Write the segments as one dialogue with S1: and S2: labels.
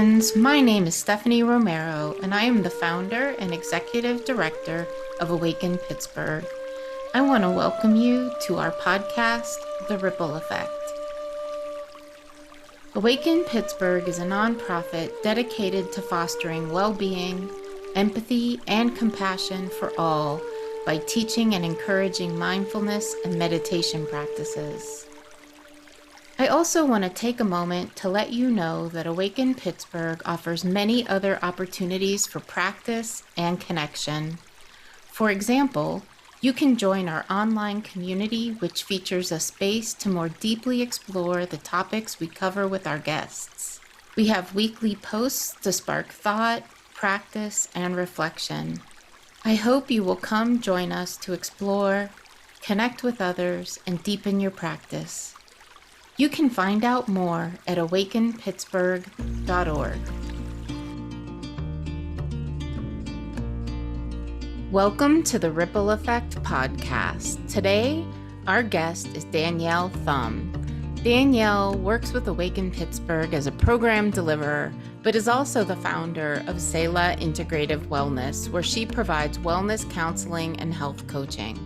S1: friends. My name is Stephanie Romero, and I am the founder and executive director of Awaken Pittsburgh. I want to welcome you to our podcast, The Ripple Effect. Awaken Pittsburgh is a nonprofit dedicated to fostering well-being, empathy, and compassion for all by teaching and encouraging mindfulness and meditation practices. I also want to take a moment to let you know that Awaken Pittsburgh offers many other opportunities for practice and connection. For example, you can join our online community, which features a space to more deeply explore the topics we cover with our guests. We have weekly posts to spark thought, practice, and reflection. I hope you will come join us to explore, connect with others, and deepen your practice. You can find out more at awakenpittsburgh.org. Welcome to the Ripple Effect podcast. Today, our guest is Danielle Thum. Danielle works with Awaken Pittsburgh as a program deliverer, but is also the founder of Selah Integrative Wellness, where she provides wellness counseling and health coaching.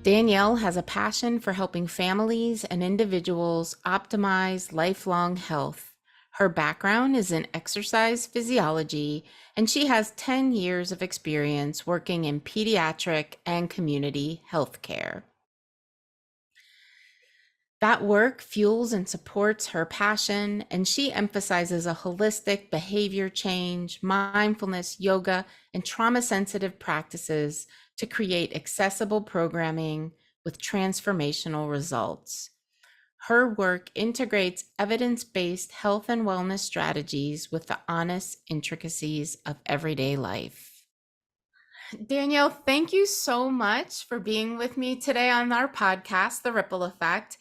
S1: Danielle has a passion for helping families and individuals optimize lifelong health. Her background is in exercise physiology, and she has 10 years of experience working in pediatric and community healthcare. That work fuels and supports her passion, and she emphasizes a holistic behavior change, mindfulness, yoga, and trauma-sensitive practices to create accessible programming with transformational results. Her work integrates evidence-based health and wellness strategies with the honest intricacies of everyday life. Danielle, thank you so much for being with me today on our podcast, The Ripple Effect.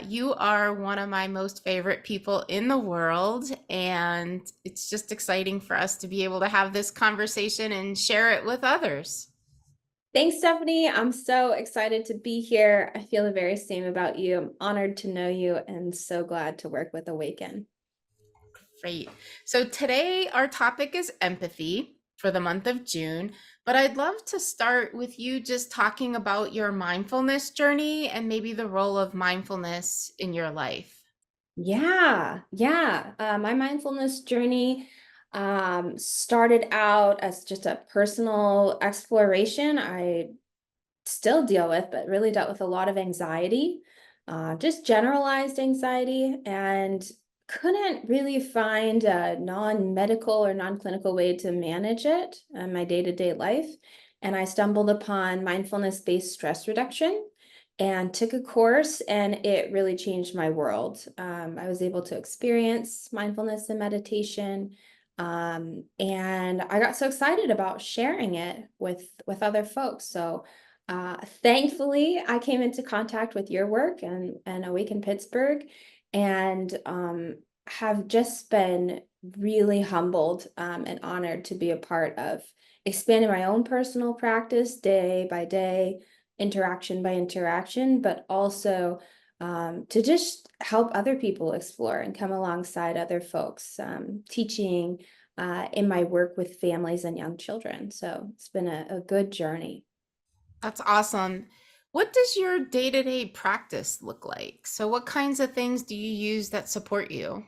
S1: You are one of my most favorite people in the world, and it's just exciting for us to be able to have this conversation and share it with others.
S2: Thanks, Stephanie. I'm so excited to be here. I feel the very same about you. I'm honored to know you and so glad to work with Awaken.
S1: Great. So today our topic is empathy for the month of June, but I'd love to start with you just talking about your mindfulness journey and maybe the role of mindfulness in your life.
S2: Yeah. My mindfulness journey started out as just a personal exploration. I still deal with, but really dealt with a lot of anxiety, just generalized anxiety, and couldn't really find a non-medical or non-clinical way to manage it in my day-to-day life. And I stumbled upon mindfulness-based stress reduction and took a course, and it really changed my world. I was able to experience mindfulness and meditation, and I got so excited about sharing it with other folks. So thankfully, I came into contact with your work and Awaken Pittsburgh, and have just been really humbled and honored to be a part of expanding my own personal practice day by day, interaction by interaction, but also to just help other people explore and come alongside other folks, teaching in my work with families and young children. So it's been a good journey.
S1: That's awesome. What does your day-to-day practice look like? So what kinds of things do you use that support you?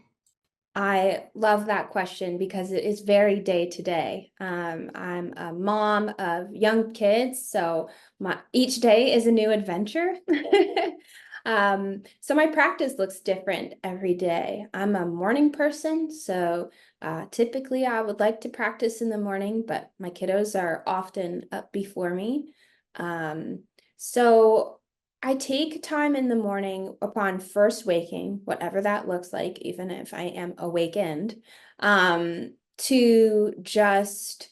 S2: I love that question because it is very day to day. I'm a mom of young kids, so each day is a new adventure. So my practice looks different every day. I'm a morning person, so typically I would like to practice in the morning, but my kiddos are often up before me. Um, so I take time in the morning upon first waking, whatever that looks like, even if I am awakened, to just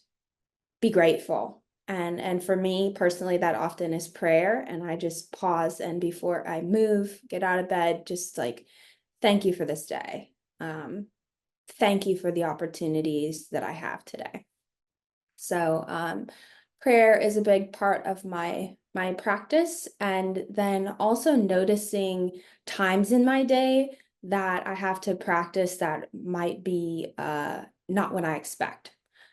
S2: be grateful. And for me personally, that often is prayer. And I just pause, and before I move, get out of bed, just like, thank you for this day. Thank you for the opportunities that I have today. So prayer is a big part of my practice, and then also noticing times in my day that I have to practice that might be not what I expect.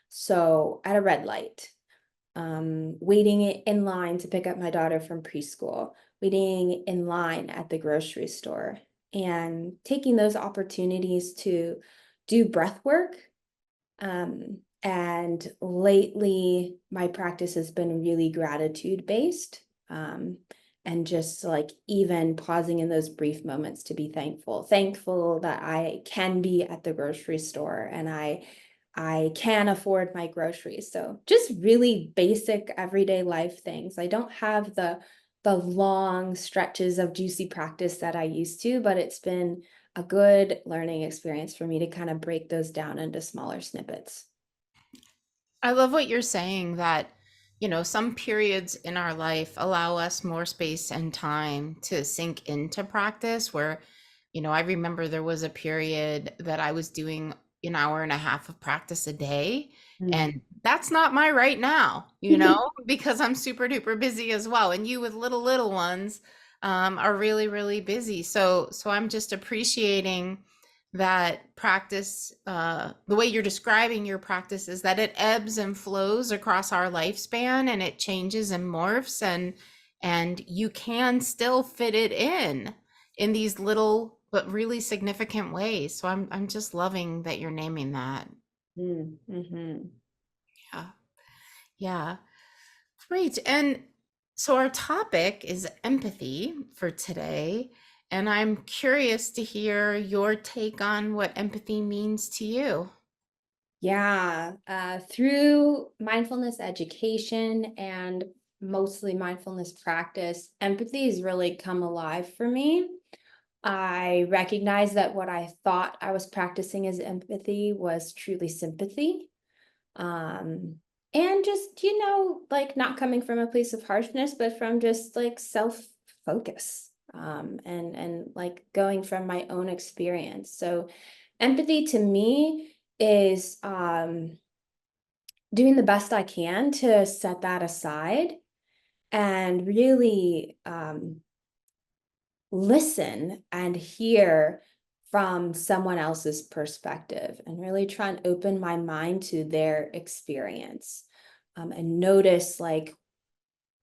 S2: So at a red light, waiting in line to pick up my daughter from preschool, waiting in line at the grocery store, and taking those opportunities to do breath work. And lately, my practice has been really gratitude based. And just like even pausing in those brief moments to be thankful that I can be at the grocery store and I can afford my groceries. So just really basic everyday life things. I don't have the long stretches of juicy practice that I used to, but it's been a good learning experience for me to kind of break those down into smaller snippets.
S1: I love what you're saying that, some periods in our life allow us more space and time to sink into practice where, I remember there was a period that I was doing an hour and a half of practice a day.
S2: Mm.
S1: And that's not my right now, because I'm super duper busy as well. And you with little ones are really, really busy. So I'm just appreciating that practice, the way you're describing your practice is that it ebbs and flows across our lifespan and it changes and morphs, and you can still fit it in these little but really significant ways. So I'm just loving that you're naming that.
S2: Mm-hmm.
S1: Yeah. Yeah. Great. And so our topic is empathy for today. And I'm curious to hear your take on what empathy means to you.
S2: Yeah, through mindfulness education and mostly mindfulness practice, empathy has really come alive for me. I recognize that what I thought I was practicing as empathy was truly sympathy. Um, and just, like not coming from a place of harshness, but from just like self-focus, and like going from my own experience. So empathy to me is doing the best I can to set that aside and really listen and hear from someone else's perspective and really try and open my mind to their experience, and notice like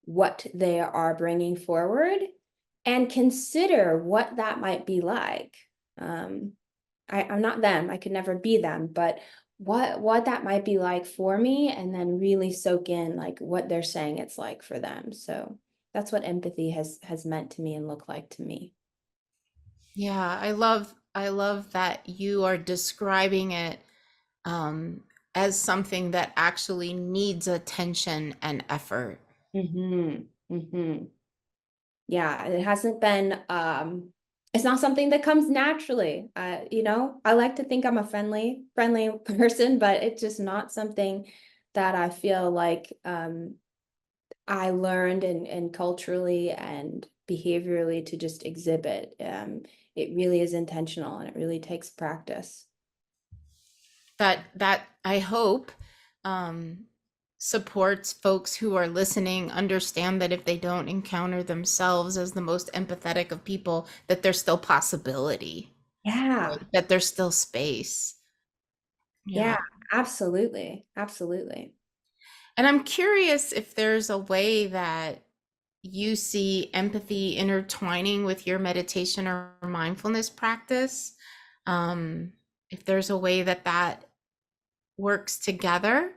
S2: what they are bringing forward and consider what that might be like. um, I'm not them, I could never be them, but what that might be like for me, and then really soak in like what they're saying it's like for them. So that's what empathy has meant to me and looked like to me.
S1: Yeah, I love that you are describing it um, as something that actually needs attention and effort.
S2: Mm-hmm. Mm-hmm. Yeah, it hasn't been it's not something that comes naturally. I like to think I'm a friendly person, but it's just not something that I feel like I learned and culturally and behaviorally to just exhibit. It really is intentional and it really takes practice.
S1: That I hope um, supports folks who are listening, understand that if they don't encounter themselves as the most empathetic of people, that there's still possibility,
S2: Yeah,
S1: right? That there's still space.
S2: yeah,
S1: Yeah.
S2: absolutely. Absolutely.
S1: And I'm curious if there's a way that you see empathy intertwining with your meditation or mindfulness practice. Um, if there's a way that that works together,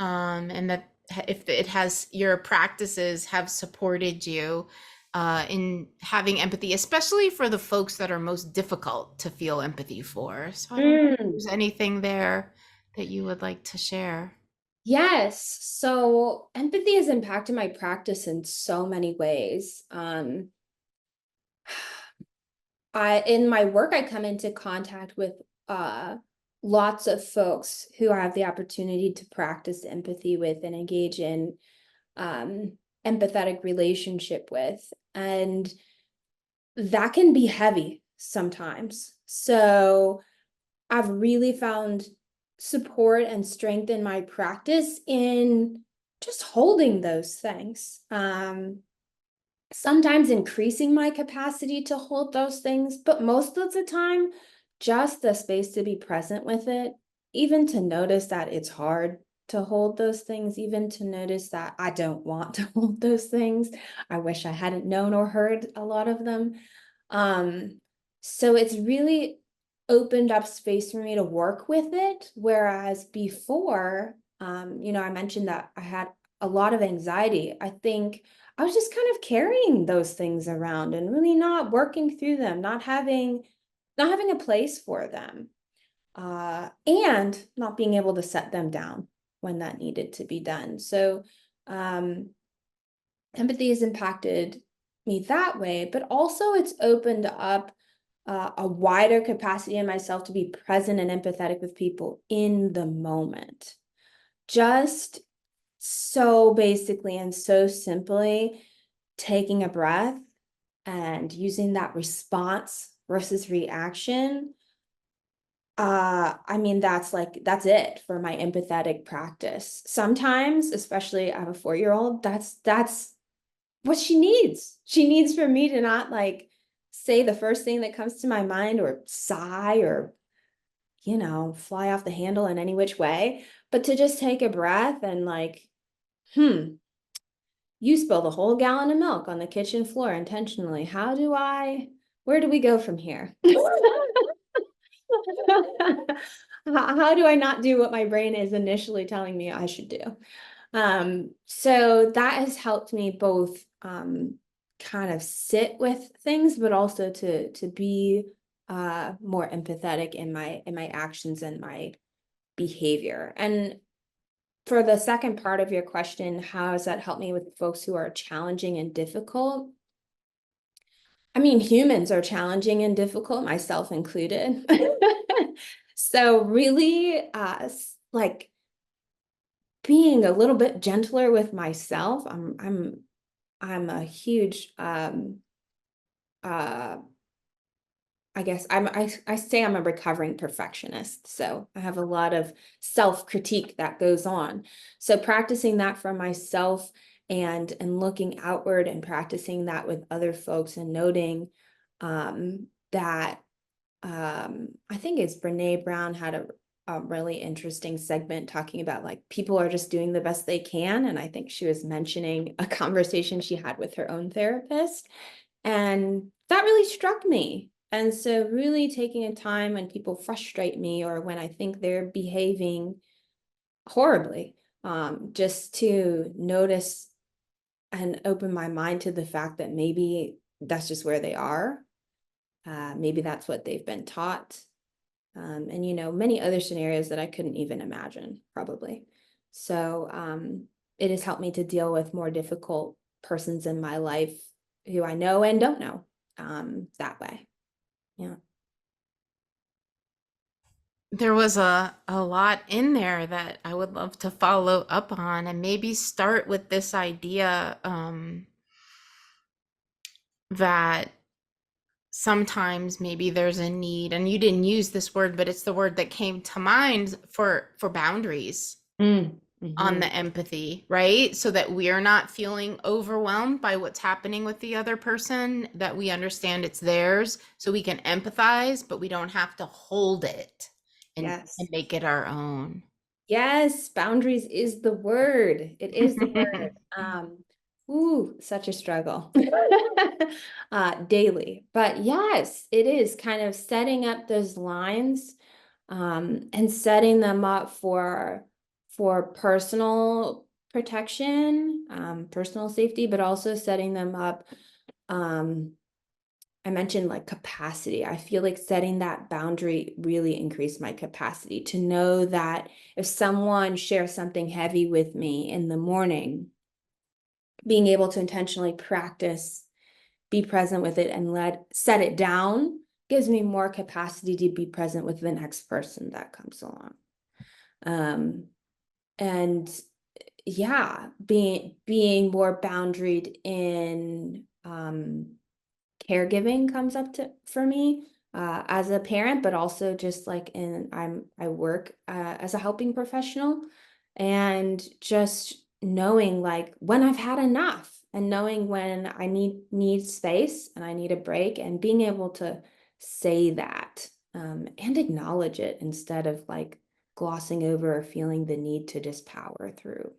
S1: and that if it has your practices have supported you in having empathy, especially for the folks that are most difficult to feel empathy for. So I don't know if
S2: Mm.
S1: there's anything there that you would like to share.
S2: Yes. So empathy has impacted my practice in so many ways. In my work, I come into contact with uh, lots of folks who I have the opportunity to practice empathy with and engage in um, empathetic relationship with. And that can be heavy sometimes. So I've really found support and strength in my practice in just holding those things. sometimes increasing my capacity to hold those things, but most of the time, just the space to be present with it, even to notice that it's hard to hold those things, even to notice that I don't want to hold those things. I wish I hadn't known or heard a lot of them. So it's really opened up space for me to work with it. Whereas before, I mentioned that I had a lot of anxiety. I think I was just kind of carrying those things around and really not working through them, not having a place for them, and not being able to set them down when that needed to be done. So, empathy has impacted me that way, but also it's opened up a wider capacity in myself to be present and empathetic with people in the moment. Just so basically and so simply taking a breath and using that response versus reaction. I mean, that's it for my empathetic practice. Sometimes, especially I have a 4-year-old, that's what she needs. She needs for me to not like say the first thing that comes to my mind or sigh or, fly off the handle in any which way, but to just take a breath and like, you spilled a whole gallon of milk on the kitchen floor intentionally. Where do we go from here? How do I not do what my brain is initially telling me I should do? So that has helped me both kind of sit with things, but also to be more empathetic in my actions and my behavior. And for the second part of your question, how has that helped me with folks who are challenging and difficult? I mean, humans are challenging and difficult, myself included. So really, like being a little bit gentler with myself. I'm a huge uh I guess I say I'm a recovering perfectionist. So I have a lot of self-critique that goes on. So practicing that for myself and looking outward and practicing that with other folks and noting that I think it's Brene Brown had a really interesting segment talking about like people are just doing the best they can. And I think she was mentioning a conversation she had with her own therapist. And that really struck me. And so really taking a time when people frustrate me or when I think they're behaving horribly, just to notice and open my mind to the fact that maybe that's just where they are. Maybe that's what they've been taught. And many other scenarios that I couldn't even imagine, probably. So it has helped me to deal with more difficult persons in my life who I know and don't know that way. Yeah.
S1: There was a lot in there that I would love to follow up on and maybe start with this idea that sometimes maybe there's a need, and you didn't use this word, but it's the word that came to mind for boundaries on
S2: Mm-hmm.
S1: the empathy, right? So that we are not feeling overwhelmed by what's happening with the other person, that we understand it's theirs, so we can empathize, but we don't have to hold it and
S2: Yes.
S1: make it our own.
S2: Yes, boundaries is the word. It is the word. Such a struggle daily. But yes, it is kind of setting up those lines and setting them up for personal protection, personal safety, but also setting them up. I mentioned like capacity. I feel like setting that boundary really increased my capacity to know that if someone shares something heavy with me in the morning, being able to intentionally practice, be present with it, and set it down gives me more capacity to be present with the next person that comes along. And yeah, being more boundaried in caregiving comes up to for me as a parent, but also just like I work as a helping professional, and just knowing like when I've had enough and knowing when I need space and I need a break, and being able to say that, and acknowledge it instead of like glossing over or feeling the need to just power through.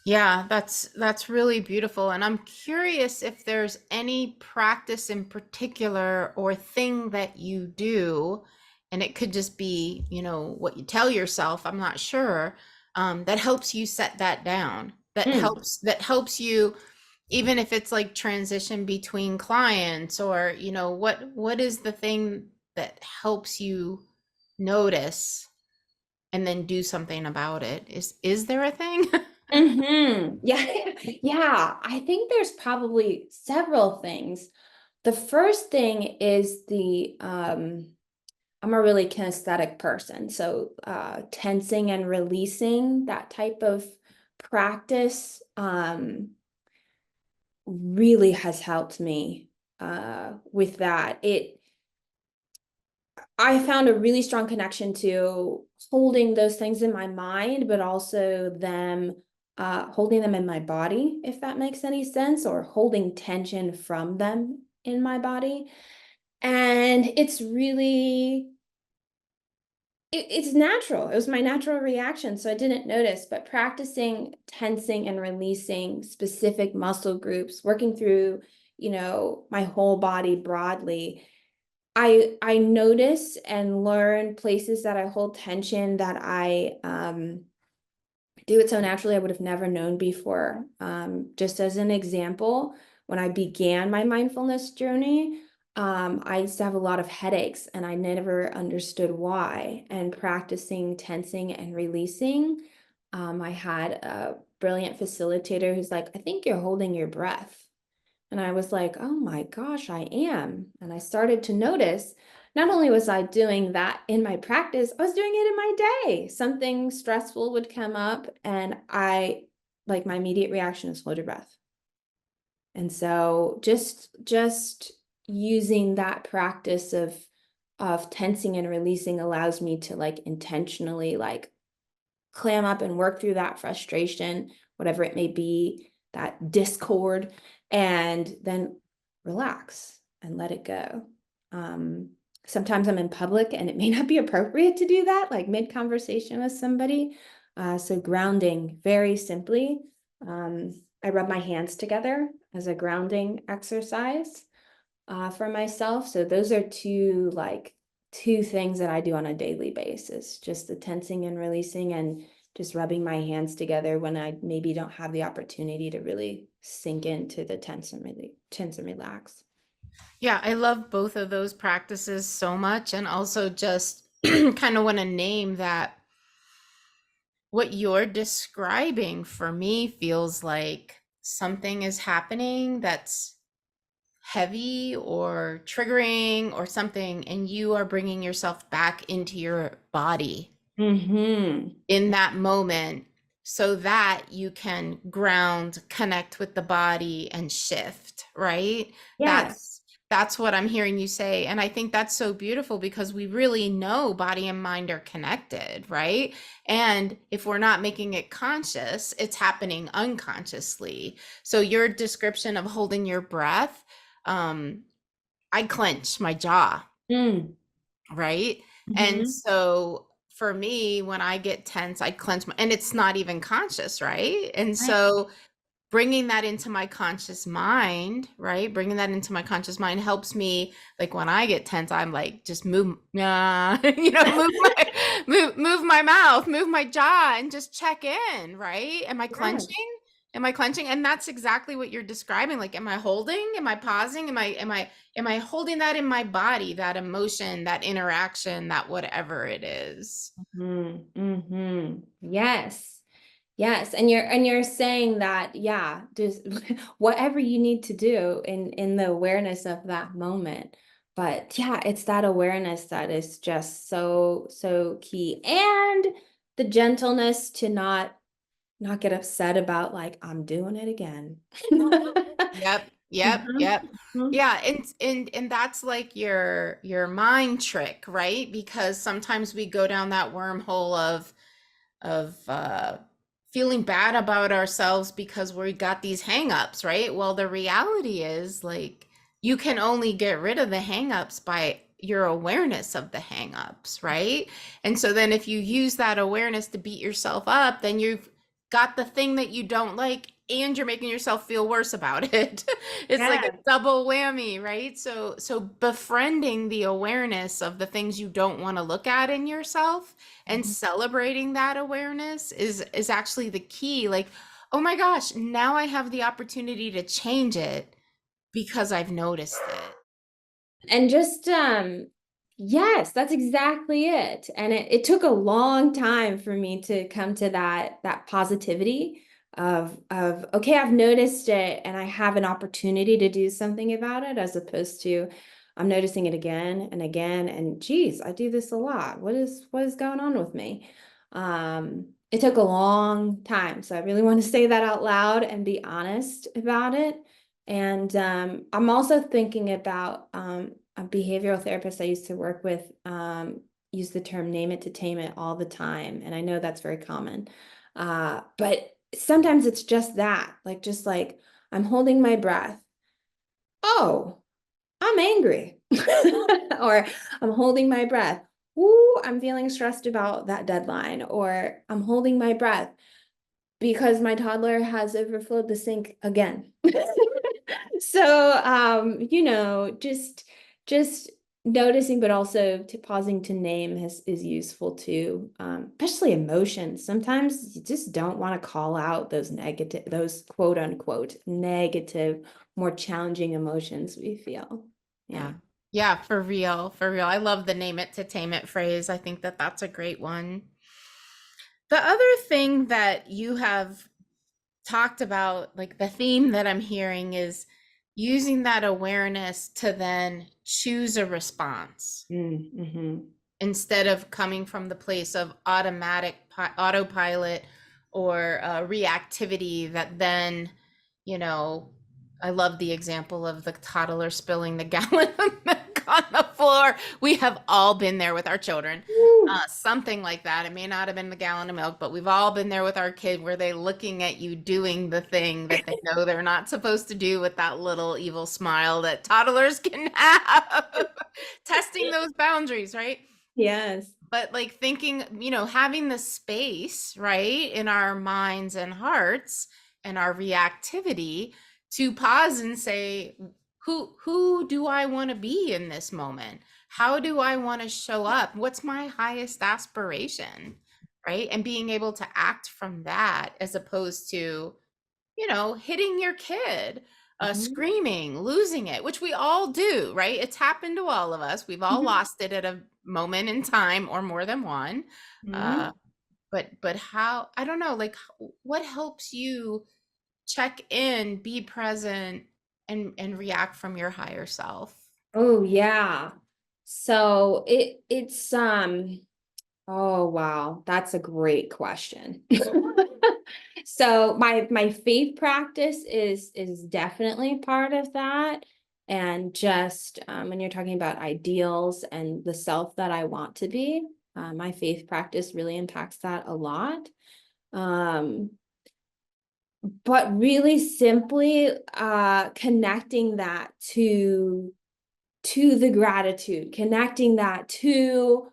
S1: Yeah, that's really beautiful. And I'm curious if there's any practice in particular or thing that you do, and it could just be, what you tell yourself, I'm not sure, that helps you set that down,
S2: Mm.
S1: that helps you, even if it's like transition between clients, or, what is the thing that helps you notice and then do something about it? Is there a thing?
S2: Yeah, yeah. I think there's probably several things. The first thing is I'm a really kinesthetic person, so tensing and releasing, that type of practice really has helped me with that. I found a really strong connection to holding those things in my mind, but also them holding them in my body, if that makes any sense, or holding tension from them in my body. And it's natural. It was my natural reaction, so I didn't notice. But practicing tensing and releasing specific muscle groups, working through, my whole body broadly, I notice and learn places that I hold tension, that I do it so naturally I would have never known before. Just as an example, when I began my mindfulness journey, I used to have a lot of headaches and I never understood why. And practicing tensing and releasing, I had a brilliant facilitator who's like, I think you're holding your breath. And I was like, oh my gosh, I am. And I started to notice not only was I doing that in my practice, I was doing it in my day. Something stressful would come up, and my immediate reaction is hold your breath. And so just using that practice of tensing and releasing allows me to like intentionally like clam up and work through that frustration, whatever it may be, that discord, and then relax and let it go. Um, Sometimes I'm in public and it may not be appropriate to do that, like mid conversation with somebody. So grounding, very simply, I rub my hands together as a grounding exercise for myself. So those are two things that I do on a daily basis, just the tensing and releasing, and just rubbing my hands together when I maybe don't have the opportunity to really sink into the tense and relax.
S1: Yeah, I love both of those practices so much. And also just kind of want to name that what you're describing for me feels like something is happening that's heavy or triggering or something, and you are bringing yourself back into your body
S2: Mm-hmm.
S1: in that moment so that you can ground, connect with the body and shift, right?
S2: Yes.
S1: That's what I'm hearing you say. And I think that's so beautiful because we really know body and mind are connected, right? And if we're not making it conscious, it's happening unconsciously. So your description of holding your breath, I clench my jaw,
S2: Mm.
S1: right? And
S2: Mm-hmm.
S1: so for me, when I get tense, I clench and it's not even conscious, right? And
S2: Right.
S1: so bringing that into my conscious mind, right? Bringing that into my conscious mind helps me. Like when I get tense, I'm like, just move, move my mouth, move my jaw, and just check in, right? Am I
S2: Yeah.
S1: clenching? Am I clenching? And that's exactly what you're describing. Like, am I holding? Am I pausing? Am I holding that in my body, that emotion, that interaction, that whatever it is?
S2: Mm-hmm. Mm-hmm. Yes. Yes, and you're saying that, yeah, just whatever you need to do in the awareness of that moment. But yeah, it's that awareness that is just so key. And the gentleness to not get upset about like I'm doing it again.
S1: Yep, yep,
S2: Mhm,
S1: yep.
S2: mhm.
S1: Yeah, and that's like your mind trick, right? Because sometimes we go down that wormhole of feeling bad about ourselves because we got these hangups, right? Well, the reality is like you can only get rid of the hangups by your awareness of the hangups, right? And so then if you use that awareness to beat yourself up, then you've got the thing that you don't like and you're making yourself feel worse about it. It's like a
S2: Yeah.
S1: double whammy, right? So befriending the awareness of the things you don't want to look at in yourself and
S2: Mhm.
S1: celebrating that awareness is actually the key. Like, oh my gosh, now I have the opportunity to change it because I've noticed it.
S2: And just yes, that's exactly it. And it took a long time for me to come to that positivity of okay, I've noticed it and I have an opportunity to do something about it, as opposed to I'm noticing it again and again, and geez, I do this a lot. What is going on with me? It took a long time. So I really want to say that out loud and be honest about it. And I'm also thinking about a behavioral therapist I used to work with use the term name it to tame it all the time. And I know that's very common. But sometimes it's just that, like, just like I'm holding my breath. Oh, I'm angry. Or I'm holding my breath. Ooh, I'm feeling stressed about that deadline. Or I'm holding my breath because my toddler has overflowed the sink again. So, just noticing, but also to pausing to name is useful too. Especially emotions. Sometimes you just don't want to call out those quote unquote negative, more challenging emotions we feel. Yeah.
S1: Yeah. Yeah, for real, for real. I love the name it to tame it phrase. I think that that's a great one. The other thing that you have talked about, like the theme that I'm hearing is using that awareness to then choose a response
S2: Mm-hmm.
S1: instead of coming from the place of autopilot or reactivity that then, you know, I love the example of the toddler spilling the gallon of milk on the floor. We have all been there with our children. Something like that. It may not have been the gallon of milk, but we've all been there with our kid where they looking at you doing the thing that they know they're not supposed to do with that little evil smile that toddlers can have. Testing those boundaries, right?
S2: Yes.
S1: But like thinking, having the space, right, in our minds and hearts and our reactivity to pause and say, who do I want to be in this moment? How do I want to show up? What's my highest aspiration? Right? And being able to act from that as opposed to, hitting your kid,
S2: Mhm.
S1: screaming, losing it, which we all do, right? It's happened to all of us. We've all
S2: Mhm.
S1: lost it at a moment in time or more than one. Uh,
S2: Mhm.
S1: but how, I don't know, like what helps you check in, be present, and react from your higher self?
S2: Oh yeah. So it's oh wow, that's a great question. So my faith practice is definitely part of that. And just when you're talking about ideals and the self that I want to be, my faith practice really impacts that a lot. Um, but really simply connecting that to the gratitude, connecting that to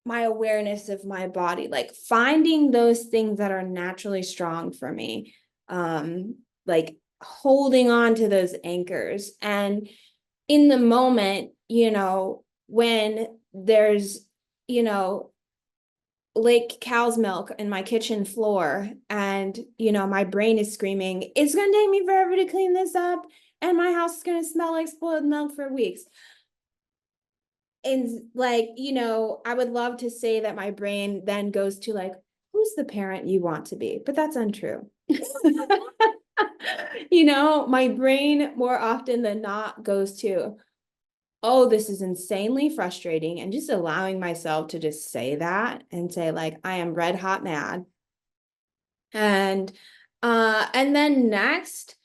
S2: my awareness of my body, like finding those things that are naturally strong for me, like holding on to those anchors. And in the moment, when there's, you know, lake cow's milk in my kitchen floor, and my brain is screaming, it's going to take me forever to clean this up, and my house is going to smell like spoiled milk for weeks. And like, I would love to say that my brain then goes to like, who's the parent you want to be? But that's untrue. My brain more often than not goes to, oh, this is insanely frustrating. And just allowing myself to just say that and say, like, I am red hot mad. And then next,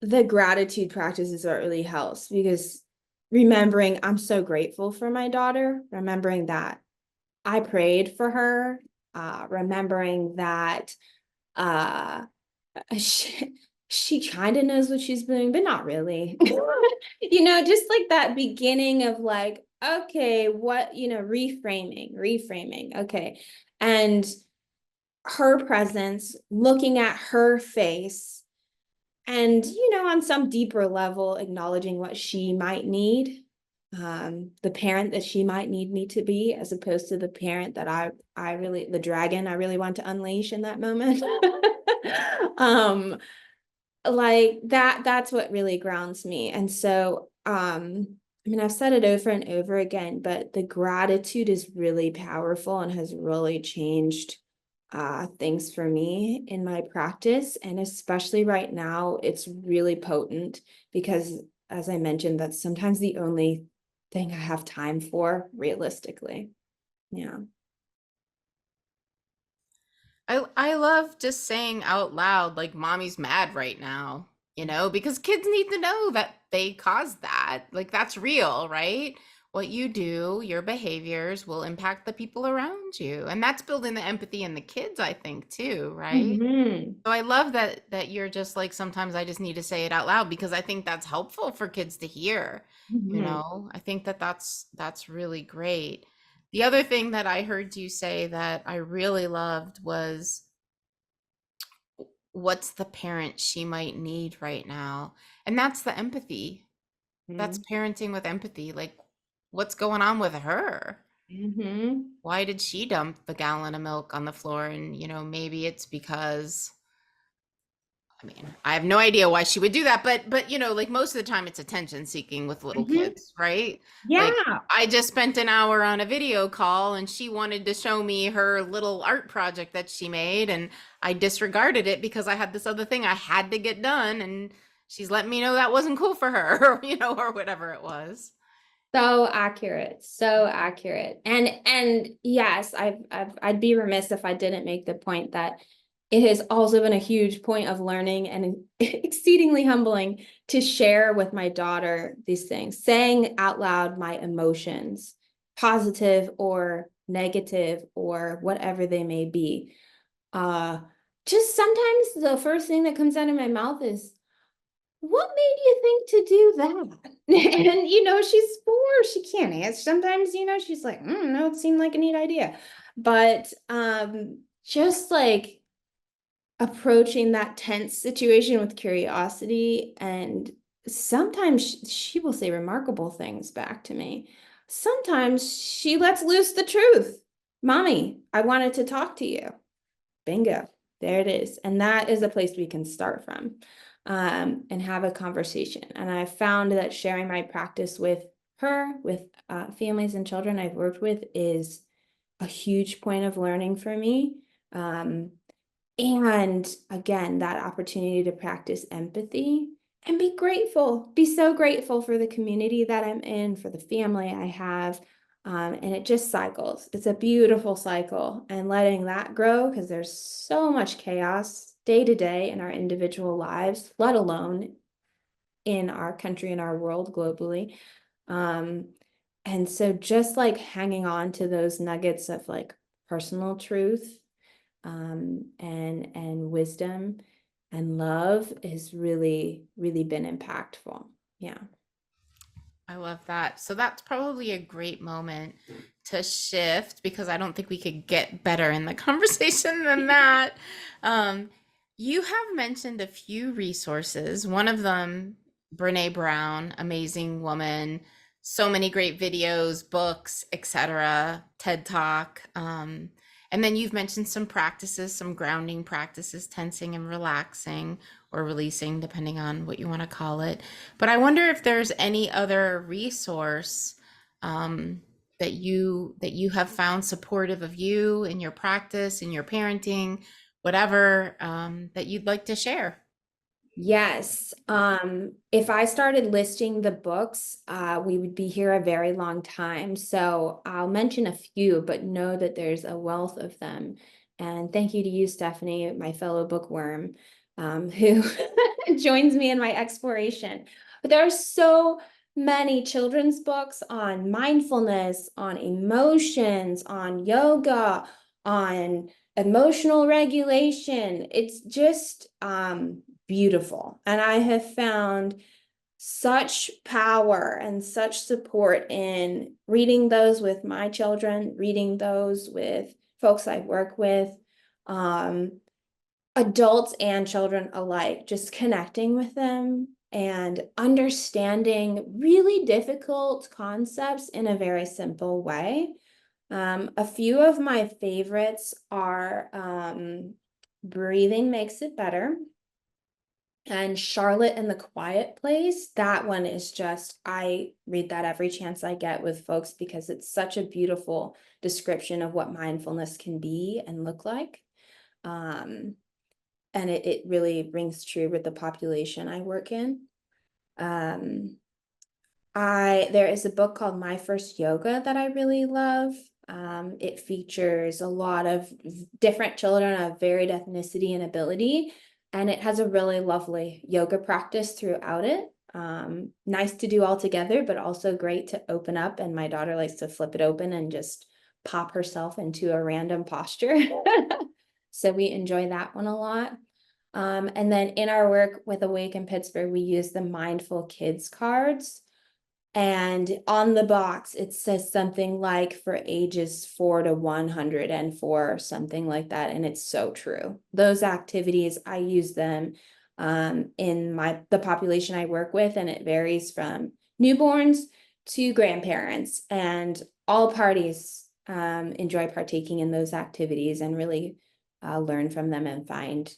S2: the gratitude practice is what really helps, because remembering I'm so grateful for my daughter, remembering that I prayed for her, remembering that uh she kind of knows what she's doing, but not really. Just like that beginning of like, okay, what, reframing. Okay. And her presence, looking at her face, and, on some deeper level, acknowledging what she might need, the parent that she might need me to be, as opposed to the parent that the dragon I really want to unleash in that moment. Like that's what really grounds me. And so, I've said it over and over again, but the gratitude is really powerful and has really changed things for me in my practice. And especially right now, it's really potent because, as I mentioned, that's sometimes the only thing I have time for realistically. Yeah.
S1: I love just saying out loud, like, mommy's mad right now, because kids need to know that they caused that. Like, that's real, right? What you do, your behaviors will impact the people around you. And that's building the empathy in the kids, I think, too, right?
S2: Mm-hmm.
S1: So I love that you're just like, sometimes I just need to say it out loud because I think that's helpful for kids to hear,
S2: Mm-hmm.
S1: I think that's really great. The other thing that I heard you say that I really loved was, what's the parent she might need right now? And that's the empathy. That's parenting with empathy. Like, what's going on with her?
S2: Mm-hmm.
S1: Why did she dump the gallon of milk on the floor? And, maybe it's because, I mean, I have no idea why she would do that, but like, most of the time it's attention seeking with little
S2: Mm-hmm.
S1: kids, right? Like,
S2: Yeah.
S1: I just spent an hour on a video call and she wanted to show me her little art project that she made, and I disregarded it because I had this other thing I had to get done, and she's letting me know that wasn't cool for her, or or whatever it was.
S2: So accurate, so accurate. And yes, I'd be remiss if I didn't make the point that it has also been a huge point of learning and exceedingly humbling to share with my daughter these things, saying out loud my emotions, positive or negative or whatever they may be. Uh, just sometimes the first thing that comes out of my mouth is, what made you think to do that? And she's 4, she can't answer. Sometimes, she's like, no, it seemed like a neat idea. But just like approaching that tense situation with curiosity, and sometimes she will say remarkable things back to me. Sometimes she lets loose the truth. Mommy, I wanted to talk to you. Bingo. There it is. And that is a place we can start from, and have a conversation. And I've found that sharing my practice with her, with families and children I've worked with, is a huge point of learning for me. And again, that opportunity to practice empathy and be so grateful for the community that I'm in, for the family I have. And it just cycles. It's a beautiful cycle, and letting that grow, because there's so much chaos day to day in our individual lives, let alone in our country and our world globally. Um, and so just like hanging on to those nuggets of like personal truth, and wisdom and love has really, really been impactful. Yeah.
S1: I love that. So that's probably a great moment to shift, because I don't think we could get better in the conversation than that. Um, you have mentioned a few resources. One of them, Brene Brown, amazing woman, so many great videos, books, etc., TED Talk. And then you've mentioned some practices, some grounding practices, tensing and relaxing, or releasing, depending on what you want to call it. But I wonder if there's any other resource, that you have found supportive of you in your practice, in your parenting, whatever, that you'd like to share.
S2: Yes. If I started listing the books, we would be here a very long time. So I'll mention a few, but know that there's a wealth of them. And thank you to you, Stephanie, my fellow bookworm, who joins me in my exploration. But there are so many children's books on mindfulness, on emotions, on yoga, on emotional regulation. It's just beautiful. And I have found such power and such support in reading those with my children, reading those with folks I work with, adults and children alike, just connecting with them and understanding really difficult concepts in a very simple way. A few of my favorites are Breathing Makes It Better and Charlotte and the Quiet Place. That one is just, I read that every chance I get with folks because it's such a beautiful description of what mindfulness can be and look like. And it really rings true with the population I work in. There is a book called My First Yoga that I really love. It features a lot of different children of varied ethnicity and ability, and it has a really lovely yoga practice throughout it. Nice to do all together, but also great to open up. And my daughter likes to flip it open and just pop herself into a random posture. So we enjoy that one a lot. And then in our work with Awaken Pittsburgh, we use the Mindful Kids cards. And on the box, it says something like for ages 4 to 104, or something like that. And it's so true. Those activities, I use them in the population I work with, and it varies from newborns to grandparents, and all parties enjoy partaking in those activities and really learn from them and find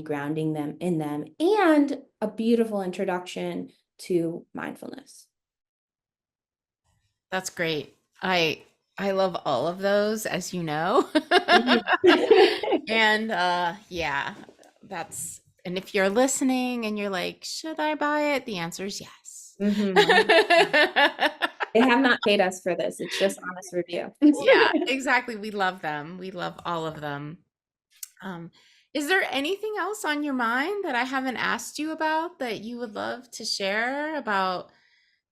S2: grounding them in them, and a beautiful introduction to mindfulness.
S1: That's great. I love all of those, as you know. And yeah, and if you're listening and you're like, should I buy it? The answer is yes.
S2: They have not paid us for this. It's just honest review.
S1: Yeah, exactly. We love them. We love all of them. Is there anything else on your mind that I haven't asked you about that you would love to share about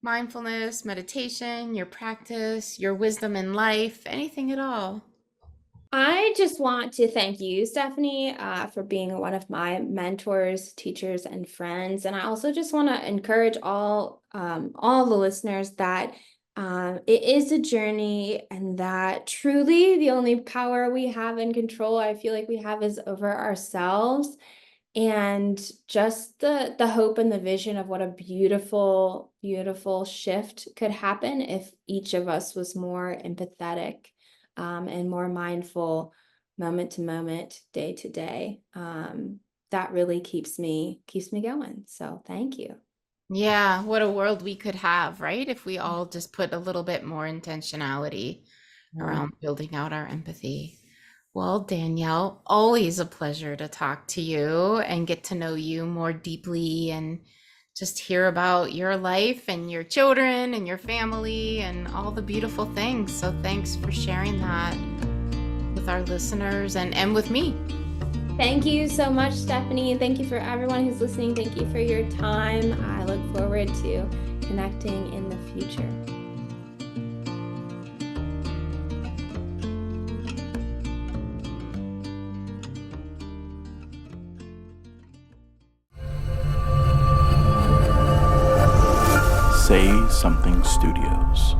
S1: mindfulness, meditation, your practice, your wisdom in life, anything at all?
S2: I just want to thank you, Stephanie, for being one of my mentors, teachers, and friends. And I also just want to encourage all the listeners that it is a journey, and that truly the only power we have and control I feel like we have is over ourselves. And just the hope and the vision of what a beautiful, beautiful shift could happen if each of us was more empathetic and more mindful moment to moment, day to day. That really keeps me going. So thank you.
S1: Yeah, what a world we could have, right? If we all just put a little bit more intentionality around building out our empathy. Well, Danielle, always a pleasure to talk to you and get to know you more deeply and just hear about your life and your children and your family and all the beautiful things. So thanks for sharing that with our listeners and with me.
S2: Thank you so much, Stephanie. Thank you for everyone who's listening. Thank you for your time. I look forward to connecting in the future.
S3: Say Something Studios.